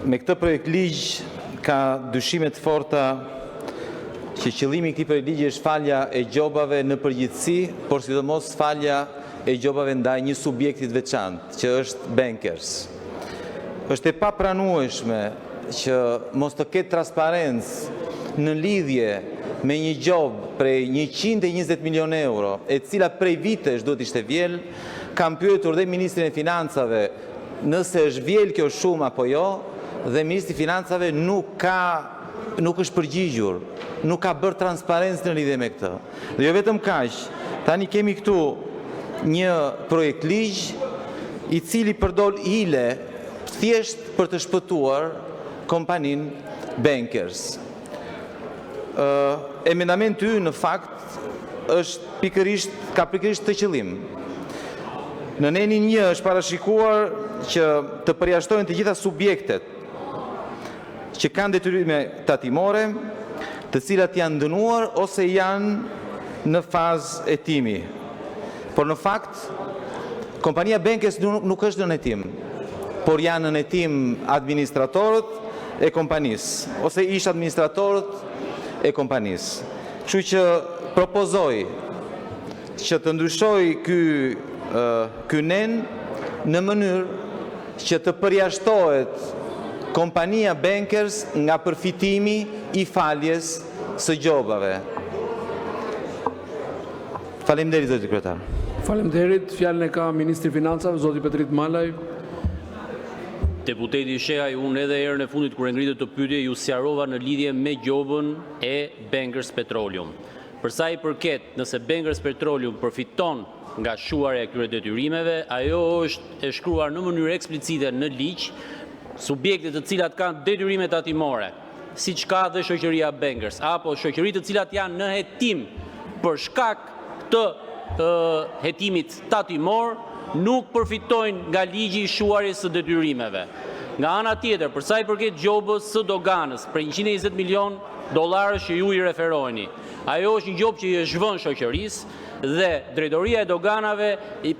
Me këtë projekt ligj ka dyshime të forta që qëllimi i këtij projekti ligji është falja e gjobave në përgjithësi, por sidomos falja e gjobave ndaj një subjekti të veçantë, që është bankers. Është e papranueshme që mos të ketë transparencë në lidhje me një gjob prej 120 milion euro, e cila prej vitesh duhet ishte vjel. Kam pyetur dhe Ministrin e Financave nëse është vjel kjo shumë apo jo, dhe Ministri i Financave nuk është përgjigjur, nuk ka bërë transparencë në lidhje me këtë. Dhe jo vetëm kaq, tani kemi këtu një projekt ligj i cili përdor hile thjesht për të shpëtuar kompaninë bankers. Emendamenti ynë në fakt ka pikërisht të qëllim. Në nenin 1 është parashikuar që të përjashtojnë të gjitha subjektet që kanë detyrime tatimore, të cilat janë dënuar ose janë në fazë hetimi. Por në fakt, kompania bankers nuk është në hetim, por janë në hetim administratorët e kompanisë, ose ish administratorët e kompanisë. Kështu që propozoj që të ndryshoj ky nen në mënyrë që të përjashtohet kompania bankers nga përfitimi i faljes së gjobave. Faleminderit, zoti kryetar. Faleminderit. Fjalën e ka Ministri i Financave, zoti Petrit Malaj. Deputeti Shehaj, unë edhe herën e fundit kur e ngritët të pyetje ju sqarova në lidhje me gjobën e Bankers Petroleum. Për sa i përket, nëse Bankers Petroleum përfiton nga shuarja e këtyre detyrimeve, ajo është e shkruar në mënyrë eksplicite në ligj, subjekte të cilat kanë detyrime tatimore, siç ka dhe shoqëria Bankers, apo shoqëritë të cilat janë në hetim për shkak të hetimit tatimor, nuk përfitojnë nga ligji i shuarjes së detyrimeve. Nga ana tjetër, për sa i përket gjobës së doganës, për 120 milion dollarë që ju i referojni, ajo është një gjobë që i është vënë shoqërisë, dhe drejtoria e doganave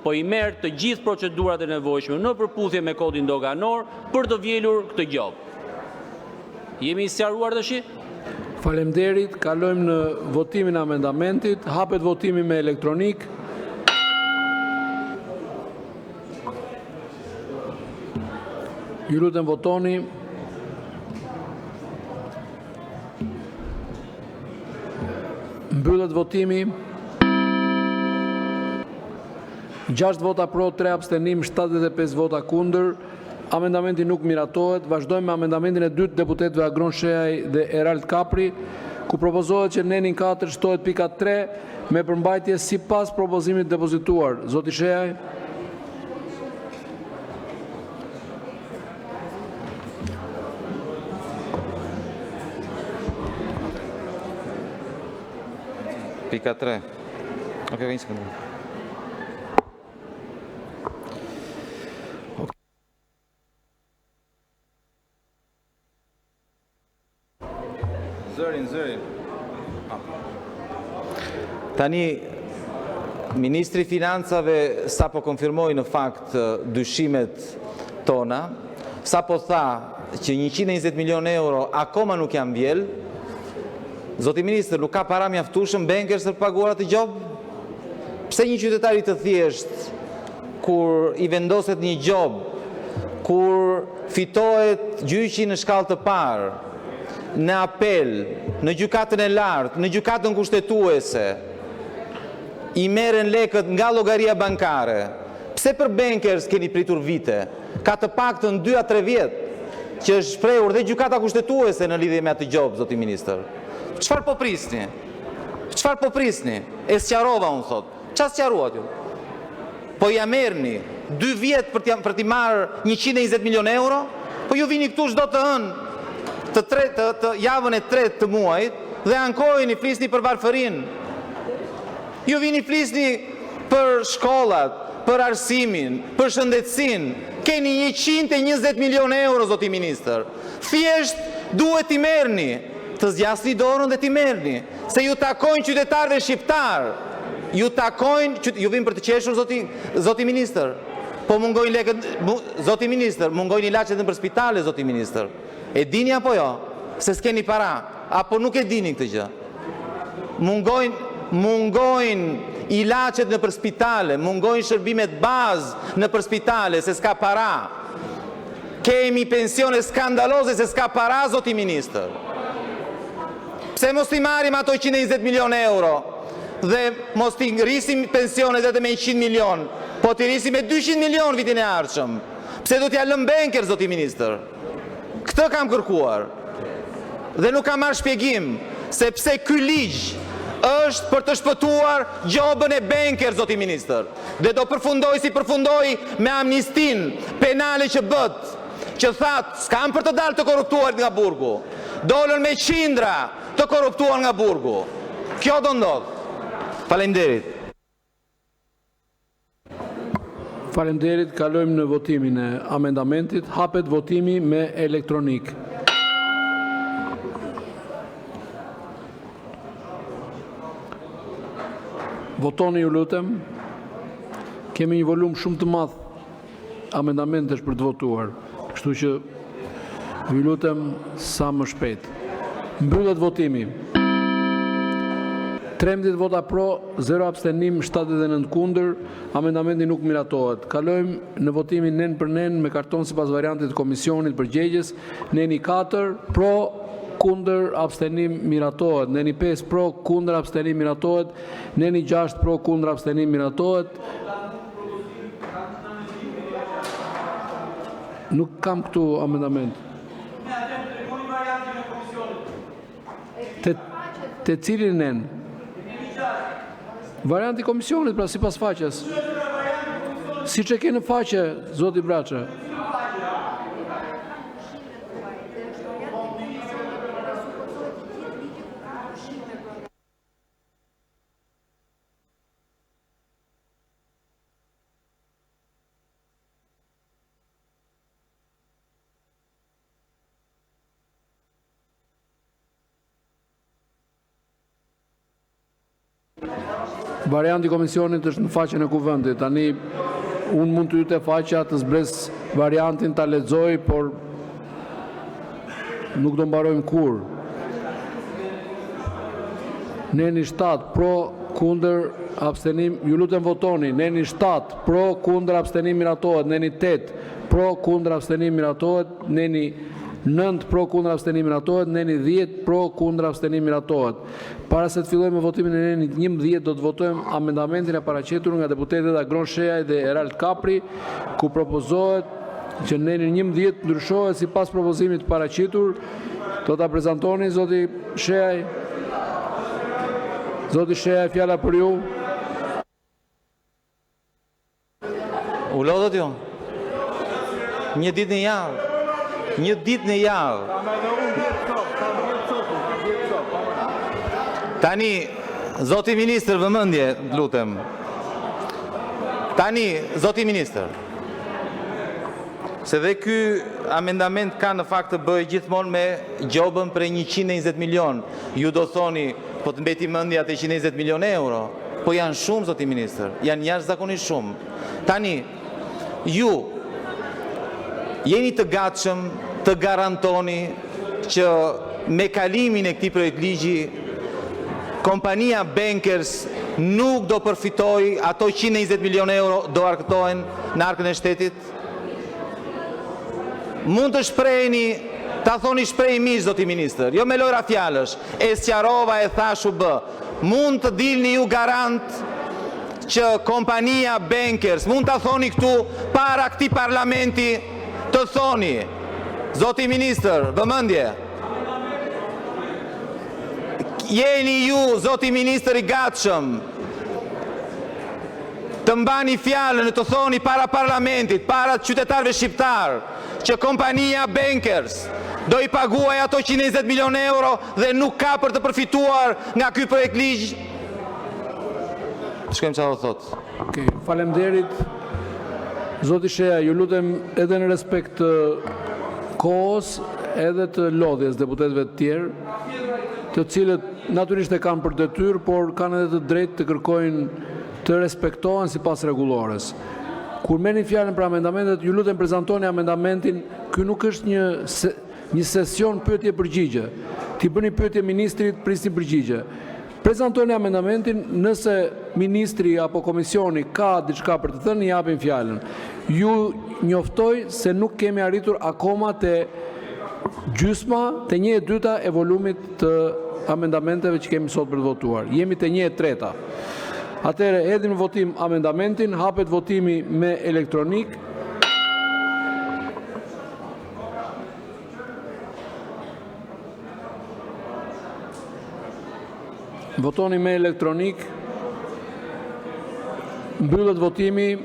po i merr të gjithë procedurat e nevojshme në përputhje me kodin doganor për të vjelur këtë gjobë. Jemi i sqaruar tash? Faleminderit. Kalojmë në votimin e amendamentit. Hapet votimi me elektronik. Ju lutem votoni. Mbyllet votimi. 6 vota pro, 3 abstenim, 75 vota kundër. Amendamenti nuk miratohet. Vazhdojmë me amendamentin e dytë deputetëve Agron Shehaj dhe Erald Kapri, ku propozohet që nenin 4 shtohet pika 3 me përmbajtje sipas propozimit depozituar. Zoti Shehaj. Pika 3. Okej, një sekondë. Zërin. Tani, Ministri i Financave sapo konfirmoi në fakt dyshimet tona, sapo tha që 120 milion euro akoma nuk janë vjel. Zoti Ministër, nuk ka para mjaftueshëm bankers për paguar atë gjobë? Pse një qytetar i të thjesht, kur i vendoset një gjobë, kur fitohet gjyqi në shkallë të parë, në apel, në gjykatën e lartë, në gjykatën kushtetuese, i merren lekët nga llogaria bankare. Pse për bankers keni pritur vite? Ka të paktën 2 a 3 vjet që është shprehur dhe gjykata kushtetuese në lidhje me atë gjobë, zoti Ministër. Çfarë po prisni? E sqarova unë thot. Çfarë sqaruat ju? Po ja merrni 2 vjet për t'i marrë 120 milion euro, po ju vini këtu çdo të hënë të javën e 3 të muajit dhe ankojeni, flisni për varfërinë. Ju vini flisni për shkollat, për arsimin, për shëndetësinë. Keni 120 milion euro, zoti Ministër. Thjesht duhet t'i merrni, të zgjasni dorën dhe t'i merrni, se ju takojnë qytetarëve shqiptar. Ju vinë për të qeshur, zoti Ministër. Po mungojnë lekët, zoti ministër, mungojnë ilaçet në për spitale, zoti ministër. E dini apo jo? Se s'keni para, apo nuk e dini këtë gjë? Mungojnë ilaçet në për spitale, mungojnë shërbimet bazë në për spitale, se s'ka para. Kemi pensione skandaloze se s'ka para, zoti ministër. Pse mos t'i marrim ato 120 milion euro dhe mos t'i rrisim pensionet edhe me 100 milion, po t'i rrisim me 200 milion vitin e ardhshëm. Pse do t'ja lëm banker, zoti ministër? Këtë kam kërkuar. Dhe nuk kam marrë shpjegim se pse ky ligj është për të shpëtuar gjobën e banker, zoti ministër. Dhe do përfundoj si përfundoj me amnistin penale që bët, që thatë s'kam për të dalë të korruptuar nga burgu. Dolën me qindra të korruptuar nga burgu. Kjo do ndodhë. Faleminderit. Faleminderit, kalojmë në votimin e amendamentit. Hapet votimi me elektronik. Votoni, ju lutem. Kemi një volum shumë të madh amendamentesh për të votuar, kështu që ju lutem sa më shpejt. Mbyllet votimi. 13 vota pro, 0 abstenim, 79 kundër, amendamenti nuk miratohet. Kalojmë në votimin nen për nen me karton sipas variantit të komisionit përgjegjës. Neni 4 pro, kundër, abstenim miratohet. Neni 5 pro, kundër, abstenim miratohet. Neni 6 pro, kundër, abstenim miratohet. Nuk kam këtu amendament. Te cilin nen? Varianti komisionit, pra sipas faqes. Siç e ke në faqe, zoti Braçe. Varianti komisionit është në faqen e kuvendit. Tani, unë mund të jute faqja të zbres variantin të lexoj, por nuk do mbarojmë kur. Neni 7, pro, kundër, abstenim, ju lutem votoni. Neni 7, pro, kundër, abstenim miratohet. Neni 8, pro, kundër, abstenim miratohet. Neni 9 pro kundër abstenim miratohet, neni 10 pro kundër abstenim miratohet. Para se të fillojmë votimin e neni 11 do të votojmë amendamentin e paraqitur nga deputetët Agron Sheaj dhe Erald Kapri, ku propozohet që neni 11 ndryshohet sipas propozimit të paraqitur. Do ta prezantoni zoti Sheaj. Zoti Sheaj, fjala për ju. U lodhët jo? Një ditë në javë. Një ditë në javë. Tani, zoti ministër, vëmendje, lutem. Tani, zoti ministër, se dhe ky amendament ka në fakt të bëjë gjithmonë me gjobën për 120 milion. Ju do thoni, po të mbeti mendja të 120 milion euro, po janë shumë, zoti ministër, janë jashtëzakonisht shumë. Tani, ju jeni të gatshëm të garantoni që me kalimin e këtij projekt ligji kompania Bankers nuk do përfitoj, ato 120 milion euro do arkëtohen në arkën e shtetit? Mund të shprehni, ta thoni shprehimisht, zoti ministër, jo me lojra fjalësh, e sqarova, e thash u bë. Mund të dilni ju garant që kompania Bankers, mund të thoni këtu para këtij parlamenti, të thoni, zoti ministër, vëmendje, jeni ju, zoti ministër, i gatshëm të mbani fjalën e të thoni para parlamentit, para qytetarëve shqiptar, që kompania Bankers do i paguaj ato 120 milion euro dhe nuk ka për të përfituar nga ky projekt ligj? Shkojmë çfarë thot. Okej, faleminderit. Zoti Sheja, ju lutem edhe në respekt të kohës, edhe të lodhjes deputetëve të tjerë, të cilët natyrisht e kanë për detyrë, por kanë edhe të drejtë të kërkojnë të respektohen sipas rregullores. Kur merrni fjalën për amendamentet, ju lutem prezantoni amendamentin. Ky nuk është një sesion pyetje përgjigje. Ti bëni pyetje ministrit, prisni përgjigje. Prezantoni amendamentin, nëse ministri apo komisioni ka diçka për të thënë, japin fjalën. Ju njoftoj se nuk kemi arritur akoma te gjysma, te 1/2 e volumit të amendamenteve që kemi sot për të votuar. Jemi te 1/3. Atëherë, hedhim në votim amendamentin, hapet votimi me elektronik. Votoni me elektronik. Mbyllet votimi.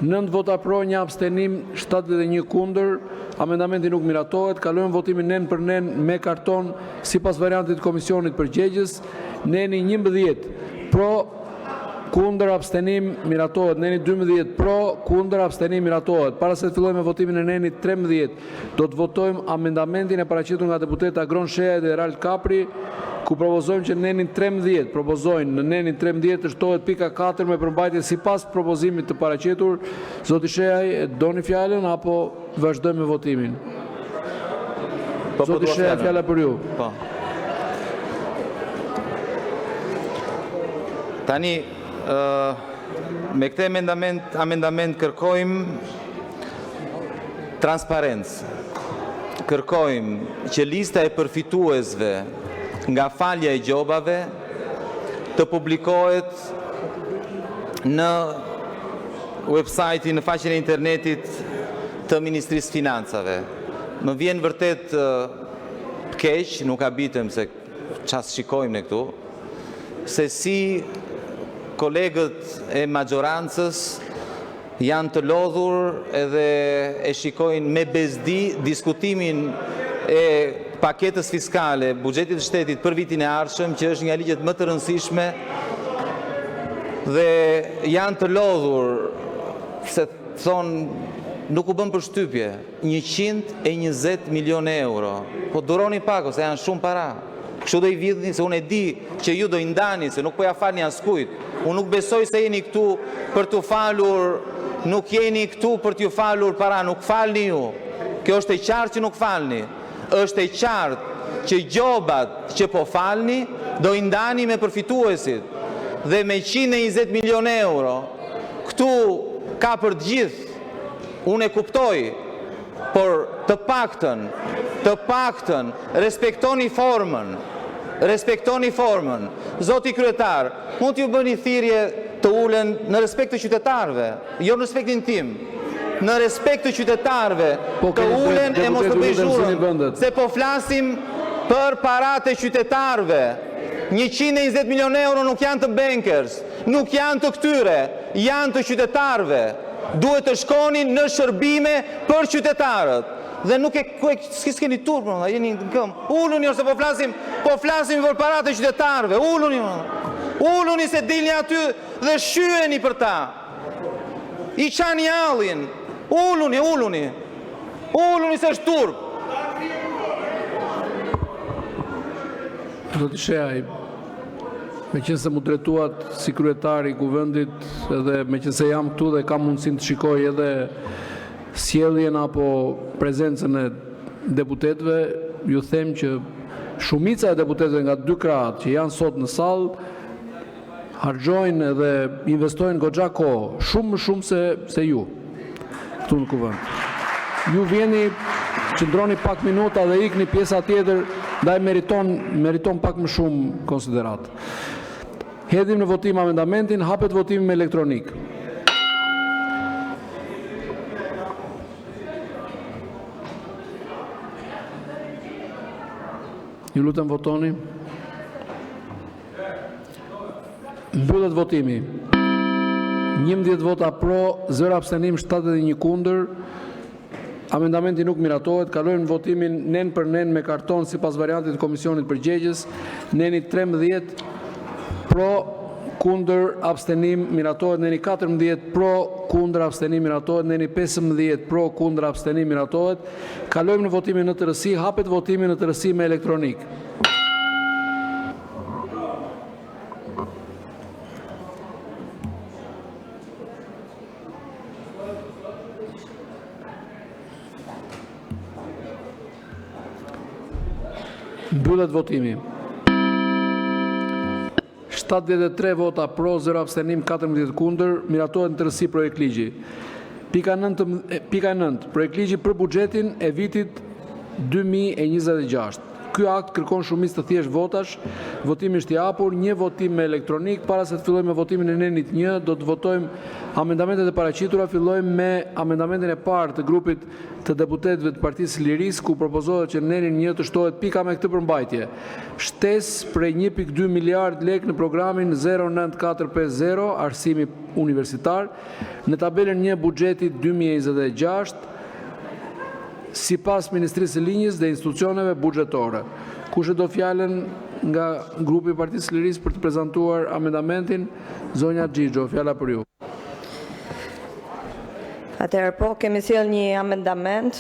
9 vota pro, 1 abstenim, 71 kundër. Amendamenti nuk miratohet. Kalojmë votimin nen për nen me karton sipas variantit të komisionit përgjegjës. Neni 11 pro, kundër, abstenim, miratohet. Neni 12 pro, kundër, abstenim, miratohet. Para se të fillojmë me votimin e nenit 13, do të votojmë amendamentin e paraqitur nga deputeta Agron Sheaj dhe Erald Kapri, ku propozojmë që nenin 13, propozojnë në nenin 13 të shtohet pika 4 me përmbajtje sipas propozimit të paraqitur. Zoti Sheaj, doni fjalën apo vazhdojmë me votimin? Zoti Sheaj, fjala për ju. Po. Tani, me këtë amendament kërkojmë transparencë. Kërkojmë që lista e përfituesve nga falja e gjobave të publikohet në website-in, në faqen e internetit të Ministrisë Financave. Më vjen vërtet keq, nuk habitem se çfarë shikojmë ne këtu, se si kolegët e majorancës janë të lodhur edhe e shikojnë me bezdi diskutimin e paketës fiskale, buxhetit të shtetit për vitin e ardhshëm, që është nga ligjet më të rëndësishme, dhe janë të lodhur se thonë nuk u bën përshtypje 120 milion euro. Po duroni pak ose janë shumë para. Kështu do i vidhni, se unë e di që ju do i ndani, se nuk po ja falni askujt. Unë nuk besoj se jeni këtu për t'u falur, nuk jeni këtu për t'ju falur para, nuk falni ju. Kjo është e qartë që nuk falni. Është e qartë që gjobat që po falni do i ndani me përfituesit. Dhe me 120 milion euro, këtu ka për të gjithë. Unë e kuptoj, por të paktën, respektoni formën. Respektoni formën. Zoti kryetar, mund t'ju bëni thirrje të ulen në respekt të qytetarëve, jo në respektin tim. Në respekt të qytetarëve, të ulen e mos të bëj zhurmë, se po flasim për paratë e qytetarëve. 120 milion euro nuk janë të bankers, nuk janë të këtyre, janë të qytetarëve. Duhet të shkonin në shërbime për qytetarët. Dhe nuk s'keni turp, jeni në këmbë. Uluni ose po flasim për paratë e qytetarëve. Uluni se dilni aty dhe shyeni për ta. I qani allin. Uluni se është turp. Zoti Sheaj, me qenë se mu drejtuat si kryetari i kuvendit, edhe me qenë se jam këtu dhe kam mundësin të shikoj edhe sjelljen apo prezencën e deputetëve, ju them që shumica e deputetëve nga dy krahat që janë sot në sallë harxojnë edhe investojnë goxha kohë, shumë më shumë se ju këtu në kuvend. Ju vjeni, qëndroni pak minuta dhe ikni pjesa tjetër, ndaj meriton pak më shumë konsiderat. Hedhim në votim amendamentin, hapet votimi me elektronik. Ju lutem votoni. Mbyllet votimi. 11 vota pro, 0 abstenim, 71 kundër. Amendamenti nuk miratohet. Kalojmë në votimin nen për nen me karton sipas variantit të komisionit përgjegjës. Neni 13 pro, kundër, abstenim, miratohet. Neni 14 pro, kundër, abstenim, miratohet. Neni 15 pro, kundër, abstenim, miratohet. Kalojmë në votimin në tërësi. Hapet votimin në tërësi me elektronik. Mbyllet votimi. 73 vota pro, 0 abstenim, 14 kundër, miratohet në tërësi projekt ligji. Pika 9. Projekt ligji për buxhetin e vitit 2026. Ky akt kërkon shumicë të thjesht votash. Votimi është i hapur, një votim me elektronik. Para se të fillojmë me votimin e nenit 1, do të votojmë amendamentet e paraqitura. Fillojmë me amendamentin e parë të grupit të deputetëve të Partisë Lirisë, ku propozohet që nenin 1 të shtohet pika me këtë përmbajtje. Shtesë prej 1.2 miliard lek në programin 09450, arsimi universitar, në tabelën 1 buxhetit 2026, si pas Ministrisë së Linjës dhe institucioneve buxhetore. Kush e do fjalën nga grupi Partisë Lirisë për të prezantuar amendamentin? Zonja Xhixho, fjala për ju. Atëherë po, kemi sjell një amendament